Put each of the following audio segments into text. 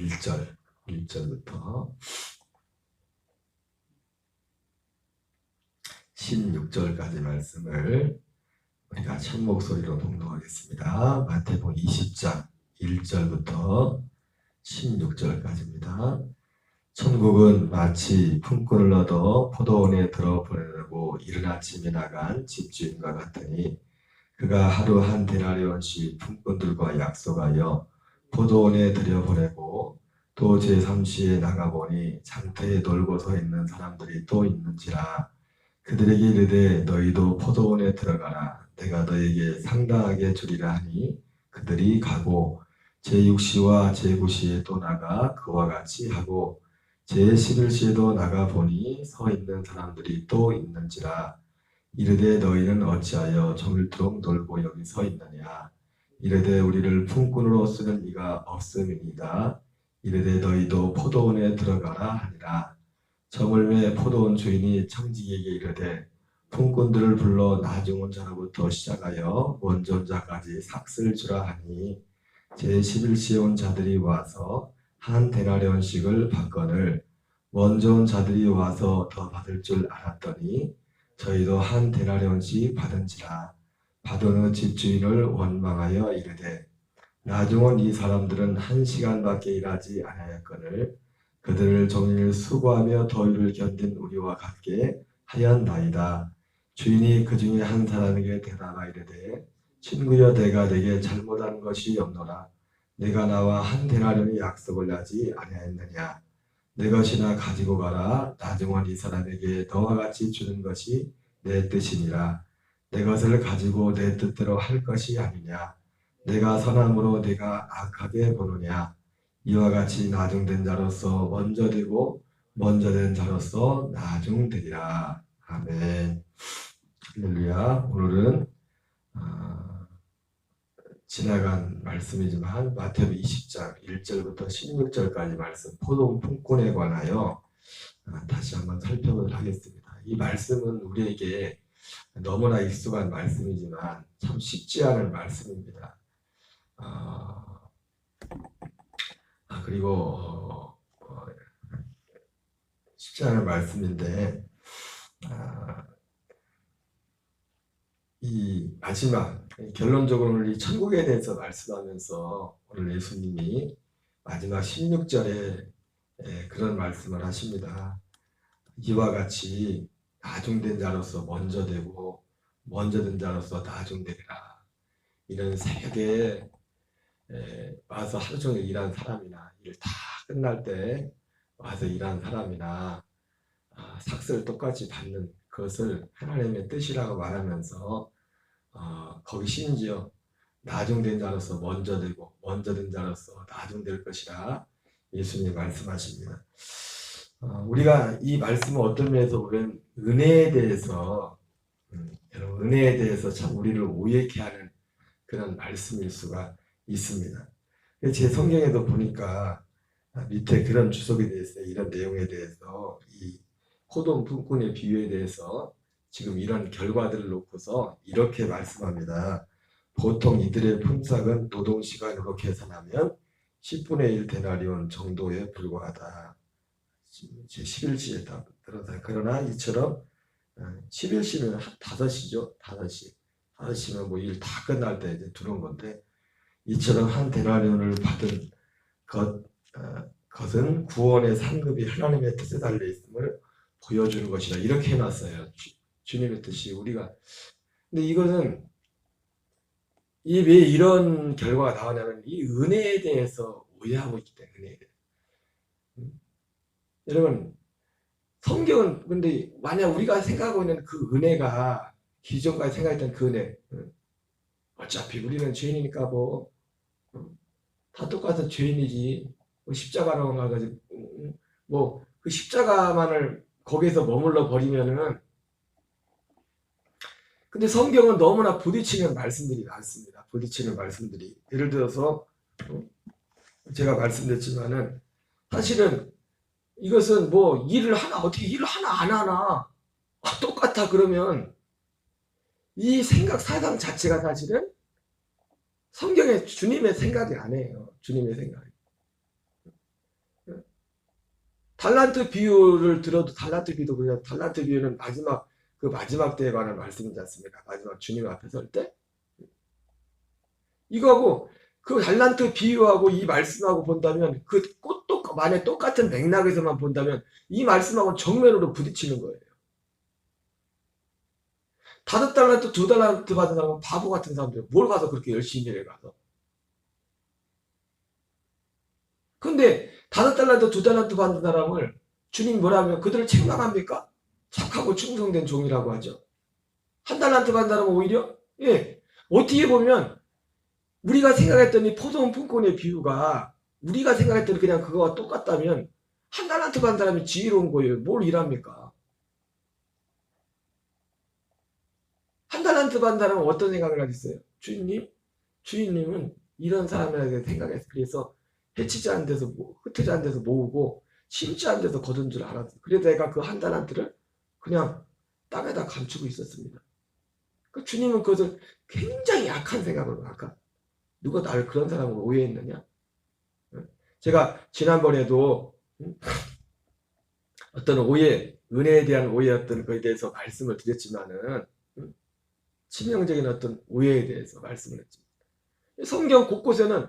1절부터 16절까지 말씀을 우리가 첫 목소리로 봉독하겠습니다. 마태복음 20장 1절부터 16절까지입니다. 천국은 마치 품꾼을 얻어 포도원에 들어보내려고 이른 아침에 나간 집주인과 같으니 그가 하루 한 데나리온씩 품꾼들과 약속하여 포도원에 들여보내고 또 제3시에 나가보니 장터에 놀고 서 있는 사람들이 또 있는지라. 그들에게 이르되 너희도 포도원에 들어가라. 내가 너에게 상당하게 주리라 하니 그들이 가고 제6시와 제9시에 또 나가 그와 같이 하고 제11시에도 나가보니 서 있는 사람들이 또 있는지라. 이르되 너희는 어찌하여 종일토록 놀고 여기 서 있느냐. 이르되 우리를 품꾼으로 쓰는 이가 없음이니이다. 이르되 너희도 포도원에 들어가라 하니라. 저물매 포도원 주인이 청지기에게 이르되 품꾼들을 불러 나중 온 자로부터 시작하여 먼저 온 자까지 삭슬 주라 하니 제11시에 온 자들이 와서 한 데나리온씩을 받거늘 먼저 온 자들이 와서 더 받을 줄 알았더니 저희도 한 데나리온씩 받은지라. 받은 후 집주인을 원망하여 이르되 나중 온 이 사람들은 1시간밖에 일하지 아니하였거늘 그들을 종일 수고하며 더위를 견딘 우리와 같게 하였나이다. 주인이 그 중에 한 사람에게 대답하여 이르되 친구여 내가 내게 잘못한 것이 없노라. 내가 나와 한 데나리온의 약속을 하지 아니하였느냐. 내 것이나 가지고 가라. 나중 온 이 사람에게 너와 같이 주는 것이 내 뜻이니라. 내 것을 가지고 내 뜻대로 할 것이 아니냐. 내가 선함으로 내가 악하게 보느냐. 이와 같이 나중된 자로서 먼저 되고 먼저 된 자로서 나중되리라. 아멘. 할렐루야. 오늘은 지나간 말씀이지만 마태복음 20장 1절부터 16절까지 말씀 포도원 품꾼에 관하여 다시 한번 살펴보도록 하겠습니다. 이 말씀은 우리에게 너무나 익숙한 말씀이지만 참 쉽지 않은 말씀입니다. 그리고 쉽지 않은 말씀인데 이 마지막 결론적으로는 이 천국에 대해서 말씀하면서 오늘 예수님이 마지막 16절에 그런 말씀을 하십니다. 이와 같이 나중된 자로서 먼저 되고 먼저 된 자로서 나중되리라. 이런 새벽에 와서 하루 종일 일한 사람이나 일 다 끝날 때 와서 일한 사람이나 삭스를 똑같이 받는 그것을 하나님의 뜻이라고 말하면서 거기 심지어 나중된 자로서 먼저 되고 먼저 된 자로서 나중될 것이라 예수님이 말씀하십니다. 우리가 이 말씀을 어떤 면에서 보면 은혜에 대해서 여러분 은혜에 대해서 참 우리를 오해케 하는 그런 말씀일 수가 있습니다. 제 성경에도 보니까 밑에 그런 주석에 대해서 이런 내용에 대해서 이 포도원 품꾼의 비유에 대해서 지금 이런 결과들을 놓고서 이렇게 말씀합니다. 보통 이들의 품삯은 노동시간으로 계산하면 10분의 1 데나리온 정도에 불과하다. 11시에 다 들어서 그러나 이처럼 11시면 5시죠. 5시면 뭐 일 다 끝날 때 이제 들어온 건데 이처럼 한 데나리온을 받은 것은 구원의 상급이 하나님의 뜻에 달려 있음을 보여주는 것이다. 이렇게 해놨어요. 주님의 뜻이 우리가. 근데 이것은 왜 이런 결과가 나오냐면 이 은혜에 대해서 오해하고 있기 때문에 은혜에 대해서. 여러분 성경은 근데 만약 우리가 생각하고 있는 그 은혜가 기존까지 생각했던 그 은혜 어차피 우리는 죄인이니까 다 똑같은 죄인이지 십자가로 가가지고 그 십자가만을 거기서 머물러 버리면은 근데 성경은 너무나 부딪히는 말씀들이 많습니다. 부딪히는 말씀들이 예를 들어서 제가 말씀드렸지만은 사실은 이것은 일을 하나 어떻게 일을 하나 안 하나 똑같아 그러면 이 생각 사상 자체가 사실은 성경에 주님의 생각이 아니에요. 주님의 생각이. 달란트 비유를 들어도 달란트 비유도 그냥 달란트 비유는 마지막 때에 관한 말씀이지 않습니까? 마지막 주님 앞에 설 때. 이거하고 그 달란트 비유하고 이 말씀하고 본다면 그 꽃도 만약 똑같은 맥락에서만 본다면 이 말씀하고 정면으로 부딪히는 거예요. 5달란트, 2달란트 받은 사람은 바보 같은 사람들 뭘 가서 그렇게 열심히 일해 가서. 근데 5달란트, 2달란트 받은 사람을 주님 뭐라면 그들을 책망합니까? 착하고 충성된 종이라고 하죠. 1달란트 받은 사람은 오히려 어떻게 보면 우리가 생각했던 이 포도원 품꾼의 비유가 우리가 생각했던 그냥 그거와 똑같다면 1달란트 받은 사람이 지혜로운 거예요. 뭘 일합니까? 1달란트 받은 사람은 어떤 생각을 하겠어요? 주인님은 이런 사람에 대해 생각했어. 그래서 해치지 않은 데서 흩어지 않은 데서 모으고 심지 않은 데서 거둔 줄 알았어. 그래서 내가 그 1달란트를 그냥 땅에다 감추고 있었습니다. 그 주님은 그것을 굉장히 약한 생각으로 아까 누가 나를 그런 사람으로 오해했느냐? 제가 지난번에도 어떤 오해, 은혜에 대한 오해였던 것에 대해서 말씀을 드렸지만은 치명적인 어떤 오해에 대해서 말씀을 했죠. 성경 곳곳에는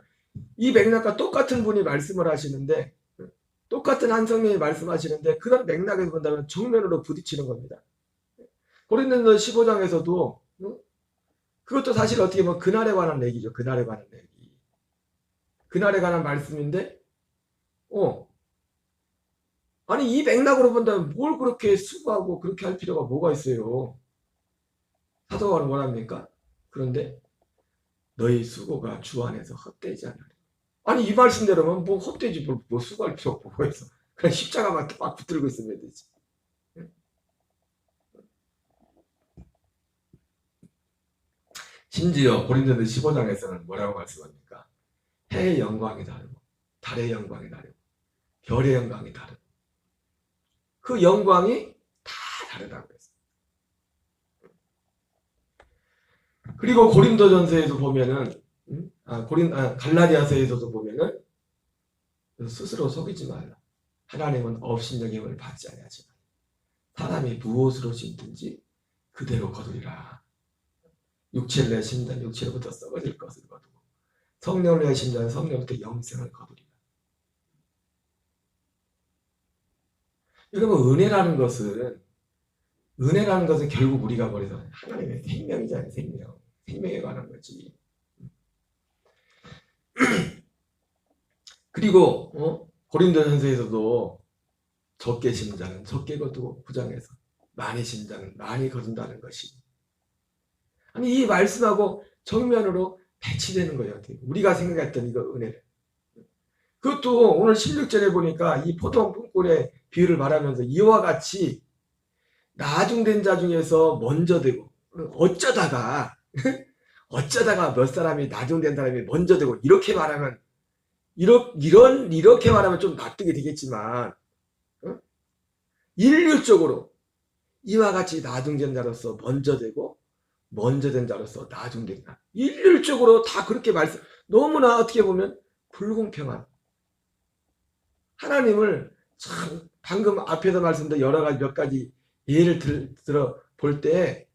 이 맥락과 똑같은 분이 말씀을 하시는데 똑같은 한 성령이 말씀하시는데 그런 맥락에서 본다면 정면으로 부딪히는 겁니다. 고린도서 15장에서도 그것도 사실 어떻게 보면 그날에 관한 얘기죠. 그날에 관한 얘기. 그날에 관한 말씀인데 아니 이 맥락으로 본다면 뭘 그렇게 수고하고 그렇게 할 필요가 뭐가 있어요. 사도 바울은 뭐랍니까? 그런데 너희 수고가 주 안에서 헛되지 않으리. 아니 이 말씀대로면 뭐 헛되지 뭐 수고할 필요 없고 뭐 있어. 그냥 십자가만 딱 붙들고 있으면 되지. 심지어 고린도서 15장에서는 뭐라고 말씀합니까? 해의 영광이 다르고 달의 영광이 다르고 별의 영광이 다르고 그 영광이 다 다르다고 했어요. 그리고 고린도전서에서 보면은 갈라디아서에서도 보면은 스스로 속이지 말라. 하나님은 업신여김을 받지 아니하지만 사람이 무엇으로 심든지 그대로 거두리라. 육체를 내신다는 육체로부터 썩어질 것을 거두고 성령을 내신다는 성령부터 영생을 거두리라. 여러분 은혜라는 것은 결국 우리가 버려서 하나님의 생명이잖아요. 생명에 관한 거지. 그리고 고린도전서에서도 적게 심은 자는 적게 거두고 부장해서 많이 심은 자는 많이 거둔다는 것이 아니 이 말씀하고 정면으로 배치되는 거예요. 우리가 생각했던 이거 은혜를. 그것도 오늘 16절에 보니까 이 포도원 품꾼의 비유를 말하면서 이와 같이 나중된 자 중에서 먼저 되고 어쩌다가 몇 사람이 나중된 사람이 먼저 되고 이렇게 말하면 이렇게 말하면 좀 납득이 되겠지만 일률적으로 이와 같이 나중된 자로서 먼저 되고 먼저 된 자로서 나중된다. 일률적으로 다 그렇게 말씀. 너무나 어떻게 보면 불공평한 하나님을 참 방금 앞에서 말씀드린 여러 가지 몇 가지 예를 들어 볼 때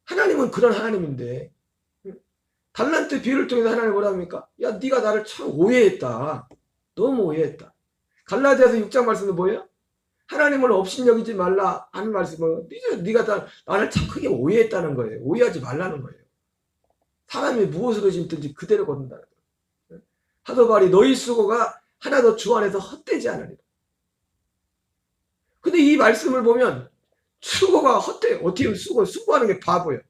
하나님은 그런 하나님인데 달란트 비유를 통해서 하나님 뭐라 합니까? 야 네가 나를 참 오해했다. 너무 오해했다. 갈라디아서 6장 말씀은 뭐예요? 하나님을 업신여기지 말라 하는 말씀은 네가 나를 참 크게 오해했다는 거예요. 오해하지 말라는 거예요. 사람이 무엇으로 심든지 그대로 거둔다는 거예요. 사도 바울이 너희 수고가 하나도 주 안에서 헛되지 않으리라. 근데 이 말씀을 보면 수고가 헛돼요. 어떻게 수고하는 게 바보예요.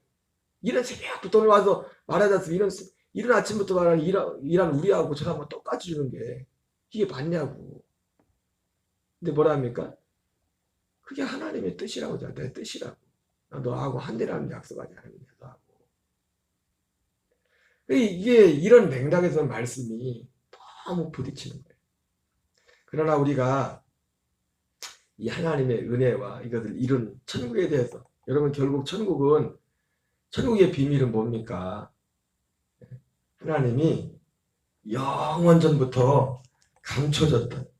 이런 새벽부터 오늘 와서 말하지 않습니까? 이런 아침부터 말하는 일한 우리하고 저하고 똑같이 주는 게 이게 맞냐고. 근데 뭐라 합니까? 그게 하나님의 뜻이라고 하잖아. 내 뜻이라고. 너하고 한대라는 약속하지 않으면 너하고. 이게 이런 맥락에서 말씀이 너무 부딪히는 거예요. 그러나 우리가 이 하나님의 은혜와 이것을 이룬 천국에 대해서 여러분 결국 천국의 비밀은 뭡니까? 하나님이 영원전부터 감춰졌던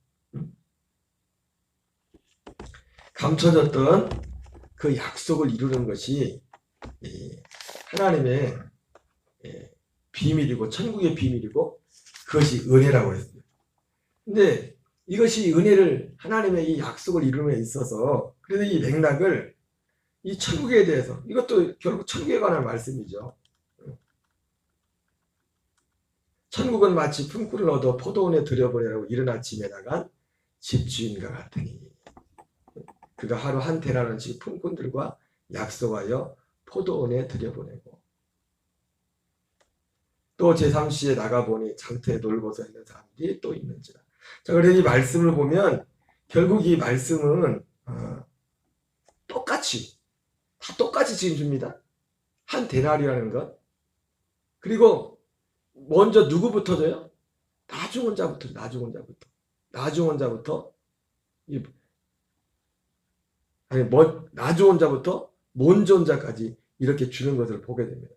감춰졌던 그 약속을 이루는 것이 이 하나님의 비밀이고 천국의 비밀이고 그것이 은혜라고 했습니다. 근데 이것이 은혜를 하나님의 이 약속을 이루는 데 있어서 그래서 이 맥락을 이 천국에 대해서 이것도 결국 천국에 관한 말씀이죠. 천국은 마치 품꾼을 얻어 포도원에 들여보내라고 이른 아침에 나간 집주인과 같으니 그가 하루 한 데나리온씩 품꾼들과 약속하여 포도원에 들여보내고 또 제3시에 나가보니 장터에 놀고서 있는 사람들이 또 있는지라. 자, 그래서 이 말씀을 보면 결국 이 말씀은 똑같이 지금 줍니다. 한 데나리라는 것. 그리고 먼저 누구부터 줘요? 나중 온 자부터 나중 온 자부터 먼저 온 자까지 이렇게 주는 것을 보게 됩니다.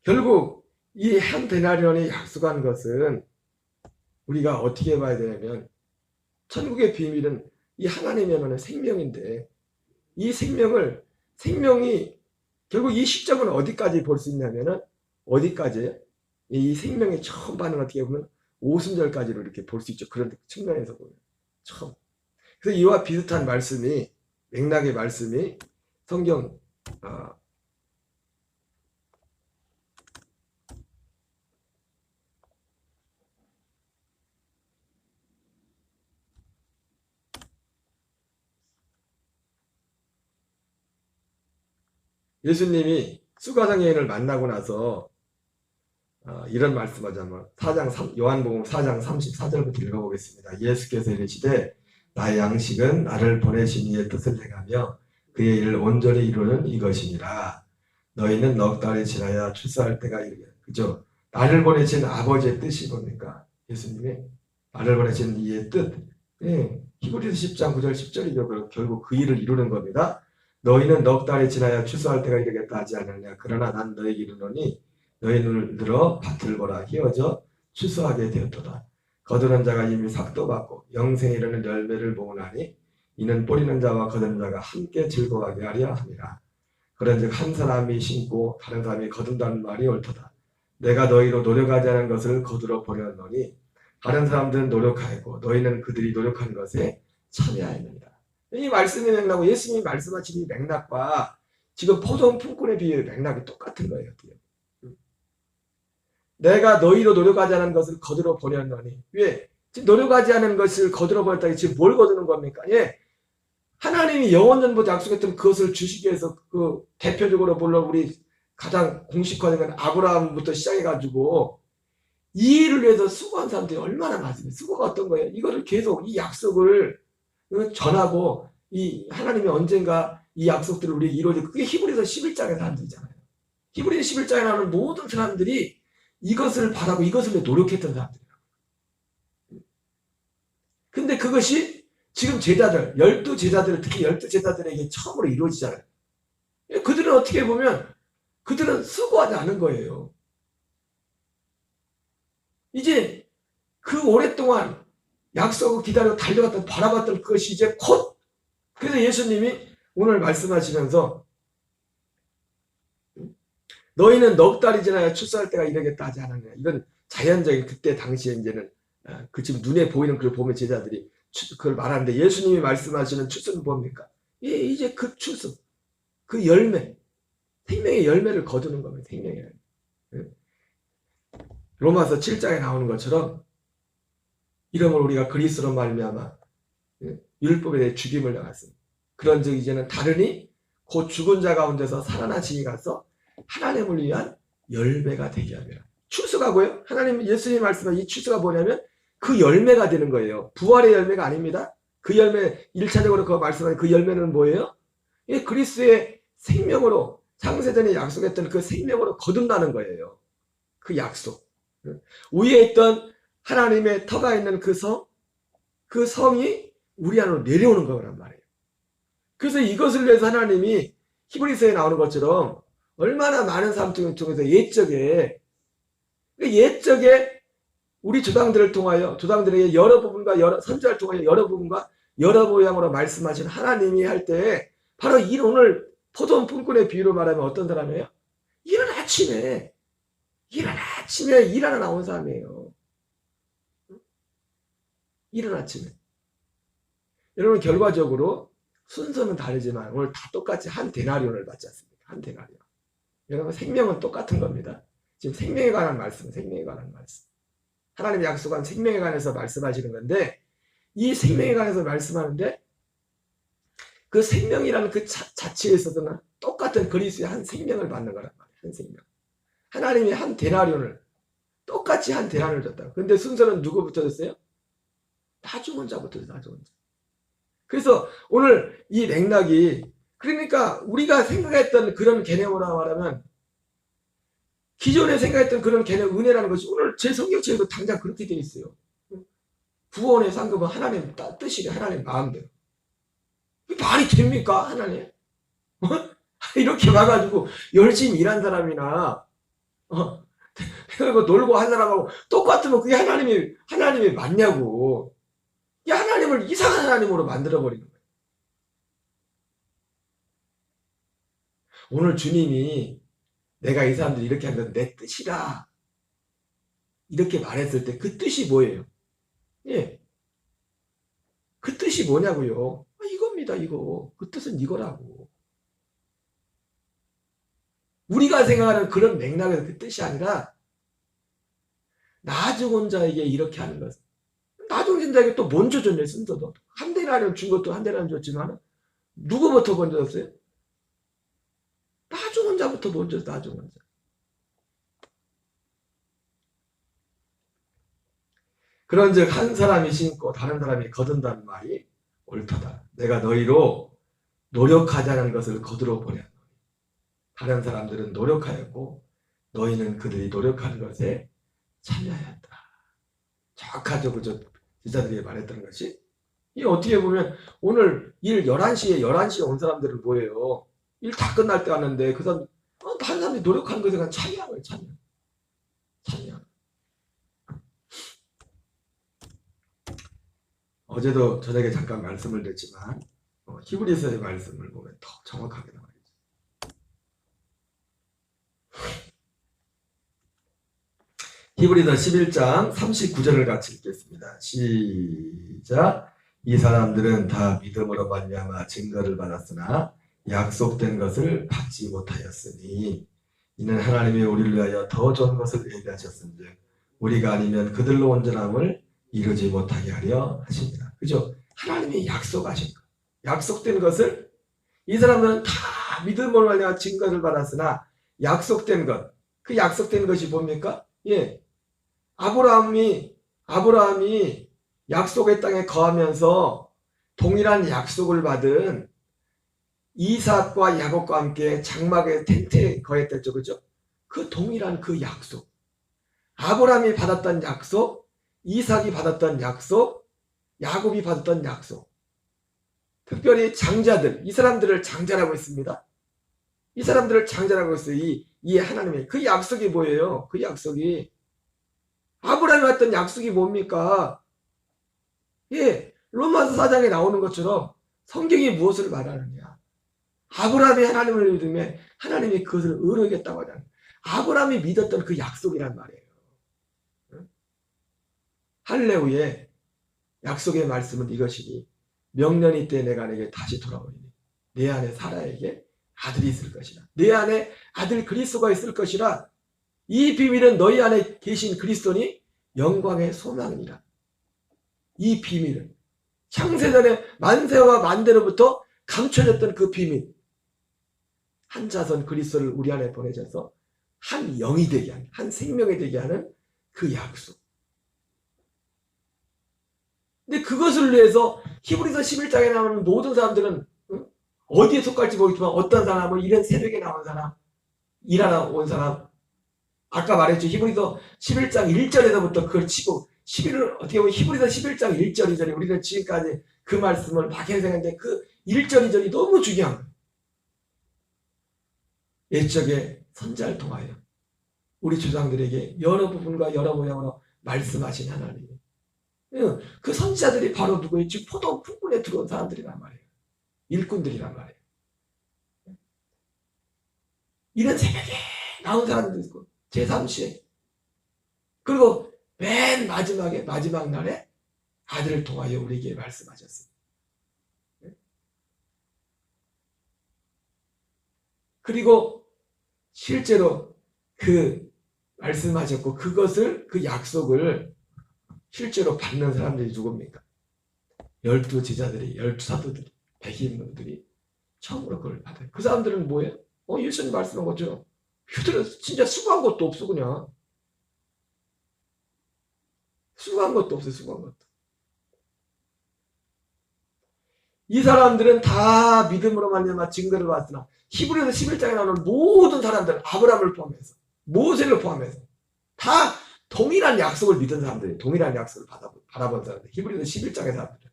결국 이 한 데나리온이 약속한 것은 우리가 어떻게 봐야 되냐면 천국의 비밀은 이 하나님의 은혜는 생명인데 이 생명이 결국 이 시점은 어디까지 볼 수 있냐면은 어디까지예요? 이 생명의 처음 반응 어떻게 보면 오순절까지로 이렇게 볼 수 있죠. 그런 측면에서 보면 처음. 그래서 이와 비슷한 말씀이 맥락의 말씀이 성경 예수님이 수가성 여인을 만나고 나서 이런 말씀하자면 요한복음 4장 34절부터 읽어보겠습니다. 예수께서 이르시되 나의 양식은 나를 보내신 이의 뜻을 행하며 그의 일을 온전히 이루는 이것이니라. 너희는 넉 달이 지나야 출세할 때가 이르게. 그죠? 나를 보내신 아버지의 뜻이 뭡니까? 예수님이 나를 보내신 이의 뜻. 히브리서 10장 9절 10절이죠. 결국 그 일을 이루는 겁니다. 너희는 넉 달이 지나야 추수할 때가 이르겠다 하지 않느냐. 그러나 난 너에게 이르노니 너희 눈을 들어 밭을 보라. 희어져 추수하게 되었도다. 거두는 자가 이미 삭도 받고 영생에 이르는 열매를 모으나니 이는 뿌리는 자와 거두는 자가 함께 즐거워하게 하려 함이라. 그런즉 한 사람이 심고 다른 사람이 거둔다는 말이 옳도다. 내가 너희로 노력하지 않은 것을 거두러 보려노니 다른 사람들은 노력하였고 너희는 그들이 노력한 것에 참여하였느니라. 이 말씀의 맥락과 예수님이 말씀하신 이 맥락과 지금 포도원 품꾼의 비유의 맥락이 똑같은 거예요. 내가 너희로 노력하지 않은 것을 거두러 보려노니. 왜? 지금 노력하지 않은 것을 거두러 보냈다니 지금 뭘 거두는 겁니까? 하나님이 영원전부터 약속했던 그것을 주시기 위해서 그 대표적으로 물론 우리 가장 공식화된 건 아브라함부터 시작해가지고 이 일을 위해서 수고한 사람들이 얼마나 많습니까? 수고가 어떤 거예요? 이거를 계속 이 약속을 전하고 이 하나님이 언젠가 이 약속들을 우리에게 이루어질 그게 히브리서 11장의 사람들이잖아요. 히브리서 11장에 나오는 모든 사람들이 이것을 바라고 이것을 위해 노력했던 사람들이에요. 근데 그것이 지금 제자들, 12제자들, 특히 12제자들에게 처음으로 이루어지잖아요. 그들은 어떻게 보면 그들은 수고하지 않은 거예요. 이제 그 오랫동안 약속을 기다려 달려갔던 바라봤던 그것이 이제 곧 그래서 예수님이 오늘 말씀하시면서 너희는 넉 달이 지나야 출세할 때가 이르겠다 하지 않았냐. 이건 자연적인 그때 당시에 이제는 그 지금 눈에 보이는 그걸 보면 제자들이 그걸 말하는데 예수님이 말씀하시는 출세는 뭡니까? 이제 그 출세, 그 열매, 생명의 열매를 거두는 겁니다. 생명의 열매. 로마서 7장에 나오는 것처럼 이러므로 우리가 그리스도로 말미암아 율법에 대해 죽임을 당했습니다. 그런즉 이제는 다르니 곧 죽은 자 가운데서 살아나시니 가서 하나님을 위한 열매가 되게 합니다. 추수가고요. 예수님이 말씀한 이 추수가 뭐냐면 그 열매가 되는 거예요. 부활의 열매가 아닙니다. 그 열매 1차적으로 그 말씀하는 그 열매는 뭐예요? 그리스도의 생명으로 창세전에 약속했던 그 생명으로 거둔다는 거예요. 그 약속. 위에 있던 하나님의 터가 있는 그 성이 우리 안으로 내려오는 거란 말이에요. 그래서 이것을 위해서 하나님이 히브리서에 나오는 것처럼 얼마나 많은 사람들 통해서 옛적에 우리 조상들을 통하여 조상들에게 여러 부분과 선지자를 통하여 여러 부분과 여러 모양으로 말씀하신 하나님이 할 때 바로 이 오늘 포도원 품꾼의 비유로 말하면 어떤 사람이에요? 이른 아침에 일하러 나온 사람이에요. 이른 아침에. 여러분 결과적으로 순서는 다르지만 오늘 다 똑같이 한 데나리온을 받지 않습니까? 한 데나리온. 여러분 생명은 똑같은 겁니다. 지금 생명에 관한 말씀, 생명에 관한 말씀. 하나님이 약속한 생명에 관해서 말씀하시는 건데 이 생명에 관해서 말씀하는데 그 생명이라는 그 자체에 있어서는 똑같은 그리스도의 한 생명을 받는 거란 말이에요. 한 생명. 하나님이 한 데나리온을 똑같이 한 데나리온을 줬다. 근데 순서는 누구부터 줬어요? 나 죽은 자부터 줬어요. 나 죽은 자. 그래서 오늘 이 맥락이 그러니까 우리가 생각했던 그런 개념으로 말하면 기존에 생각했던 그런 개념 은혜라는 것이 오늘 제 성경책에도 당장 그렇게 되어 있어요. 구원의 상급은 하나님 뜻이래. 하나님 마음대로. 말이 됩니까? 하나님? 이렇게 와가지고 열심히 일한 사람이나 그리고 놀고 한 사람하고 똑같으면 그게 하나님이 맞냐고. 이 하나님을 이상한 하나님으로 만들어버리는 거예요. 오늘 주님이 내가 이 사람들이 이렇게 한 건 내 뜻이다. 이렇게 말했을 때 그 뜻이 뭐예요? 예. 그 뜻이 뭐냐고요? 이겁니다, 이거. 그 뜻은 이거라고. 우리가 생각하는 그런 맥락에서 그 뜻이 아니라 나 죽은 자에게 이렇게 하는 것. 나 죽은 자에게 또 먼저 줬네, 순서도. 한 데나리온 준 것도 한 데나리온 줬지만 누구부터 먼저 줬어요? 나 죽은 자부터 먼저 나 죽은 자. 그런즉 한 사람이 심고 다른 사람이 거둔다는 말이 옳도다. 내가 너희로 노력하지 않은 것을 거두러 보내노니 다른 사람들은 노력하였고 너희는 그들이 노력하는 것에 참여하였다. 정확하죠. 그죠? 지자들이 말했던 것이. 이 어떻게 보면 오늘 일 11시에 온 사람들은 뭐예요? 일 다 끝날 때 왔는데 그 사람 다른 사람들이 노력하는 것에 대한 참여한 거예요. 참여. 어제도 저녁에 잠깐 말씀을 드렸지만 히브리서의 말씀을 보면 더 정확하게 나와요. 히브리서 11장 39절을 같이 읽겠습니다. 시작. 이 사람들은 다 믿음으로 말미암아 증거를 받았으나 약속된 것을 받지 못하였으니 이는 하나님이 우리를 위하여 더 좋은 것을 예비하셨은즉 우리가 아니면 그들로 온전함을 이루지 못하게 하려 하십니다. 그죠? 하나님이 약속하신 것, 약속된 것을 이 사람들은 다 믿음으로 말미암아 증거를 받았으나 약속된 것, 그 약속된 것이 뭡니까? 예, 아브라함이 약속의 땅에 거하면서 동일한 약속을 받은 이삭과 야곱과 함께 장막의 텐트에 거했댔죠. 그죠? 그 동일한 그 약속. 아브라함이 받았던 약속, 이삭이 받았던 약속, 야곱이 받았던 약속. 특별히 장자들, 이 사람들을 장자라고 했습니다. 이 사람들을 장자라고 했어요. 이 하나님의 그 약속이 뭐예요? 그 약속이 아브라함이 받았던 약속이 뭡니까? 예, 로마서 4장에 나오는 것처럼 성경이 무엇을 말하느냐? 아브라함이 하나님을 믿으면 하나님이 그것을 의뢰하겠다고 하잖아요. 아브라함이 믿었던 그 약속이란 말이에요. 할례후에 약속의 말씀은 이것이니 명년이 때 내가 내게 다시 돌아오리니 내 안에 사라에게 아들이 있을 것이라. 내 안에 아들 그리스도가 있을 것이라. 이 비밀은 너희 안에 계신 그리스도니 영광의 소망이니라. 이 비밀은 창세전에 만세와 만대로부터 감춰졌던 그 비밀, 한 자손 그리스도를 우리 안에 보내셔서 한 영이 되게 하는, 한 생명이 되게 하는 그 약속. 근데 그것을 위해서 히브리서 11장에 나오는 모든 사람들은 어디에 속할지 모르겠지만 어떤 사람은 이런 새벽에 나온 사람, 일하러 온 사람, 아까 말했죠. 히브리서 11장 1절에서부터 그걸 치고 11을 어떻게 보면 히브리서 11장 1절 2절이 우리는 지금까지 그 말씀을 막 해석했는데 그 1절 2절이 너무 중요한 거예요. 옛적의 선지자를 통하여 우리 조상들에게 여러 부분과 여러 모양으로 말씀하신 하나님. 그 선지자들이 바로 누구였지? 포도원 품꾼에 들어온 사람들이란 말이에요. 일꾼들이란 말이에요. 이런 새벽에 나온 사람들도 있고 제3시에 그리고 맨 마지막에 마지막 날에 아들을 통하여 우리에게 말씀하셨습니다. 그리고 실제로 그 말씀하셨고 그것을 그 약속을 실제로 받는 사람들이 누굽니까? 12 제자들이 12 사도들이 백인분들이 처음으로 그걸 받아요. 그 사람들은 뭐예요? 예수님 말씀한 것처럼 그들은 진짜 수고한 것도 없어. 그냥 수고한 것도 없어요. 수고한 것도. 이 사람들은 다 믿음으로 말미암아 증거를 받으나 히브리서 11장에 나오는 모든 사람들 아브라함을 포함해서 모세를 포함해서 다 동일한 약속을 믿은 사람들이 동일한 약속을 바라본 사람들 히브리서 11장의 사람들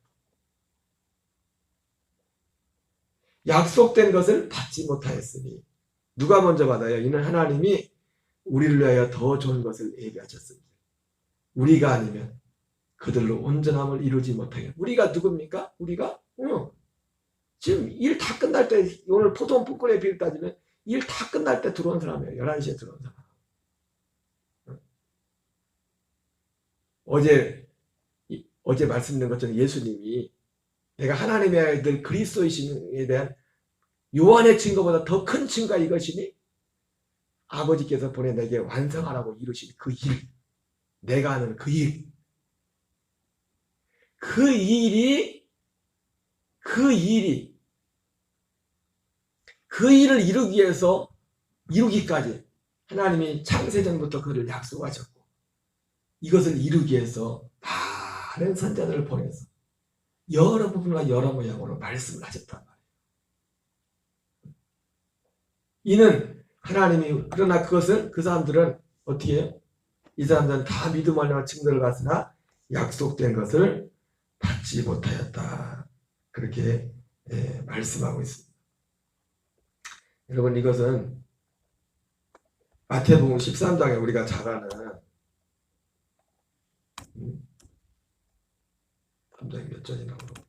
약속된 것을 받지 못하였으니 누가 먼저 받아요? 이는 하나님이 우리를 위하여 더 좋은 것을 예비하셨습니다. 우리가 아니면 그들로 온전함을 이루지 못하게. 우리가 누굽니까? 우리가 지금 일 다 끝날 때 오늘 포도원 품꾼의 비를 따지면 일 다 끝날 때 들어온 사람이에요. 11시에 들어온 사람. 어제 말씀드린 것처럼 예수님이 내가 하나님의 아들 그리스도이심에 대한 요한의 증거보다 더 큰 증거가 이것이니 아버지께서 보내 내게 완성하라고 이루신 그 일, 내가 하는 그 일, 그 일을 이루기 위해서 이루기까지 하나님이 창세전부터 그를 약속하셨고 이것을 이루기 위해서 많은 선자들을 보내서 여러 부분과 여러 모양으로 말씀을 하셨단 말이에요. 이는 하나님이 그러나 그것을 그 사람들은 어떻게 해요? 이 사람들은 다 믿음 안에만 증거를 받으나 약속된 것을 받지 못하였다. 그렇게 말씀하고 있습니다. 여러분 이것은 마태복음 13장에 우리가 잘 아는 3장이 몇 절이나 모르고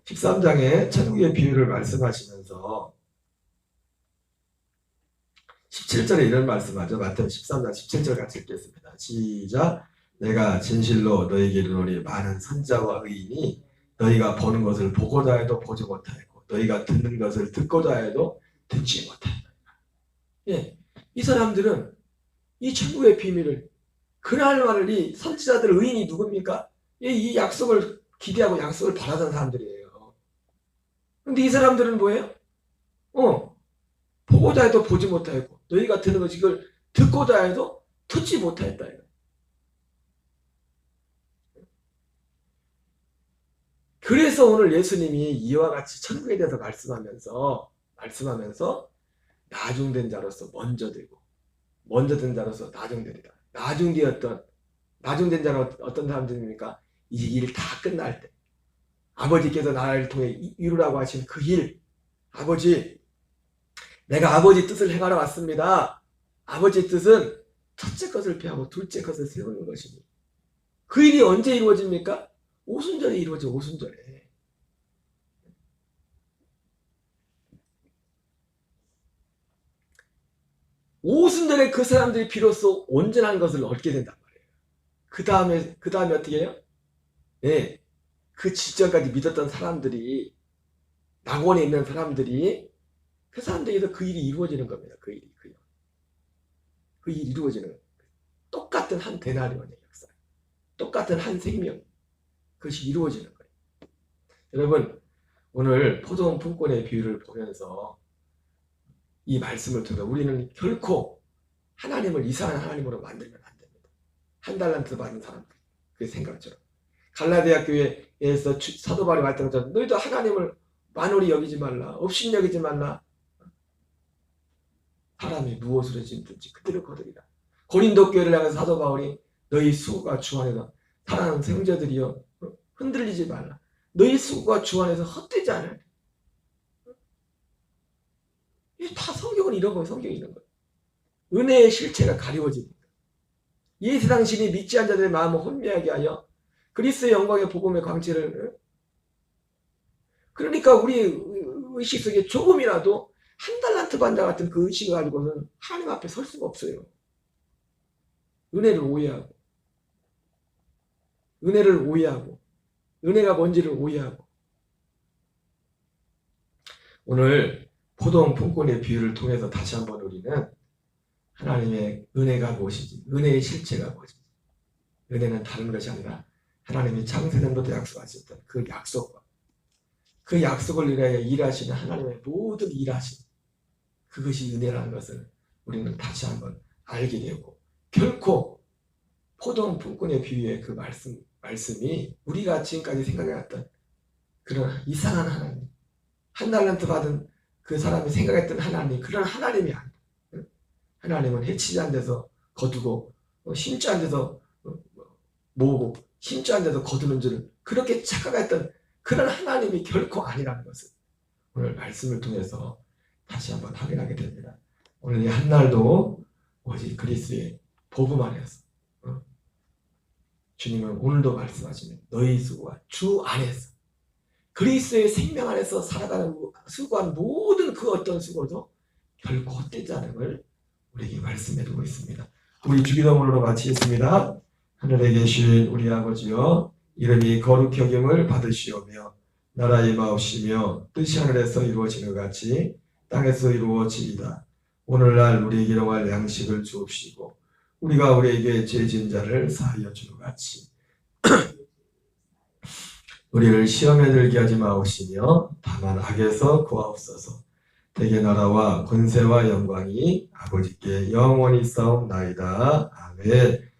13장에 천국의 비유를 말씀하시면서 17절에 이런 말씀하죠. 마태복음 13장 17절 같이 읽겠습니다. 시작. 내가 진실로 너희에게 이르노니 많은 선자와 의인이 너희가 보는 것을 보고자 해도 보지 못하였고 너희가 듣는 것을 듣고자 해도 듣지 못하였다. 예, 이 사람들은 이 천국의 비밀을 그날만을 이 선지자들 의인이 누굽니까? 이 약속을 기대하고 약속을 바라던 사람들이에요. 근데 이 사람들은 뭐예요? 보고자 해도 보지 못하였고 너희가 듣는 것 이걸 듣고자 해도 듣지 못하였다. 그래서 오늘 예수님이 이와 같이 천국에 대해서 말씀하면서 나중된 자로서 먼저 되고 먼저 된 자로서 나중되리라. 나중된 자는 어떤 사람들입니까? 이 일 다 끝날 때 아버지께서 나를 통해 이루라고 하신 그 일, 아버지 내가 아버지 뜻을 행하러 왔습니다. 아버지 뜻은 첫째 것을 피하고 둘째 것을 세우는 것이니 그 일이 언제 이루어집니까? 오순절에 이루어져. 오순절에. 오순절에 그 사람들이 비로소 온전한 것을 얻게 된단 말이에요. 그 다음에 어떻게 해요? 네, 그 직전까지 믿었던 사람들이 낙원에 있는 사람들이 그 사람들에게서 그 일이 이루어지는 겁니다. 그 일이 이루어지는 거예요. 똑같은 한 데나리온의 역사, 똑같은 한 생명, 그것이 이루어지는 거예요. 여러분 오늘 포도원 품꾼의 비유를 보면서 이 말씀을 통해 우리는 결코 하나님을 이상한 하나님으로 만들면 안 됩니다. 한 달란트 받은 사람들 그 생각처럼 갈라디아 교회에서 사도 바울이 말했던 것처럼 너희도 하나님을 만홀히 여기지 말라, 업신 여기지 말라. 사람이 무엇으로 짓든지 그대로 거두리라. 고린도 교회를 향해서 사도 바울이 너희 수고가 주 안에서 사랑하는 형제들이여 흔들리지 말라. 너희 수고가 주 안에서 헛되지 않을. 이게 다 성경은 이런 거예요. 성경이 이런 거예요. 은혜의 실체가 가리워집니다. 이 세상 신이 믿지 않은 자들의 마음을 혼미하게 하여 그리스도의 영광의 복음의 광채를, 그러니까 우리 의식 속에 조금이라도 한 달란트 반자 같은 그 의식을 가지고는 하나님 앞에 설 수가 없어요. 은혜를 오해하고, 은혜가 뭔지를 오해하고. 오늘 포도원 품꾼의 비유를 통해서 다시 한번 우리는 하나님의 은혜가 무엇인지, 은혜의 실체가 무엇인지, 은혜는 다른 것이 아니라 하나님이 창세전부터 약속하셨던 그 약속과 그 약속을 위하여 일하시는 하나님의 모든 일하심, 그것이 은혜라는 것을 우리는 다시 한번 알게 되고, 결코 포도원 품꾼의 비유의 그 말씀이 우리가 지금까지 생각해왔던 그런 이상한 하나님, 한 달란트 받은 그 사람이 생각했던 하나님, 그런 하나님이 아니다. 하나님은 해치지 않은 데서 거두고 심지 않은 데서 모으고 심지 않은 데서 거두는 줄 그렇게 착각했던 그런 하나님이 결코 아니라는 것을 오늘 말씀을 통해서 다시 한번 확인하게 됩니다. 오늘 이 한날도 오직 그리스도의 복음 안에서, 주님은 오늘도 말씀하시는 너희 수고가 주 안에서, 그리스도의 생명 안에서 살아가는 수고한 모든 그 어떤 수고도 결코 헛되지 않은 걸 우리에게 말씀해주고 있습니다. 우리 주기도문으로 마치겠습니다. 하늘에 계신 우리 아버지여, 이름이 거룩히 여김을 받으시오며 나라의 임하옵시며 뜻이 하늘에서 이루어지는 것 같이 땅에서 이루어지이다. 오늘날 우리에게 일용할 양식을 주옵시고 우리가 우리에게 죄 지은 자를 사하여 주는 것 같이 우리를 시험에 들게 하지 마옵시며 다만 악에서 구하옵소서. 대개 나라와 권세와 영광이 아버지께 영원히 싸움나이다. 아멘.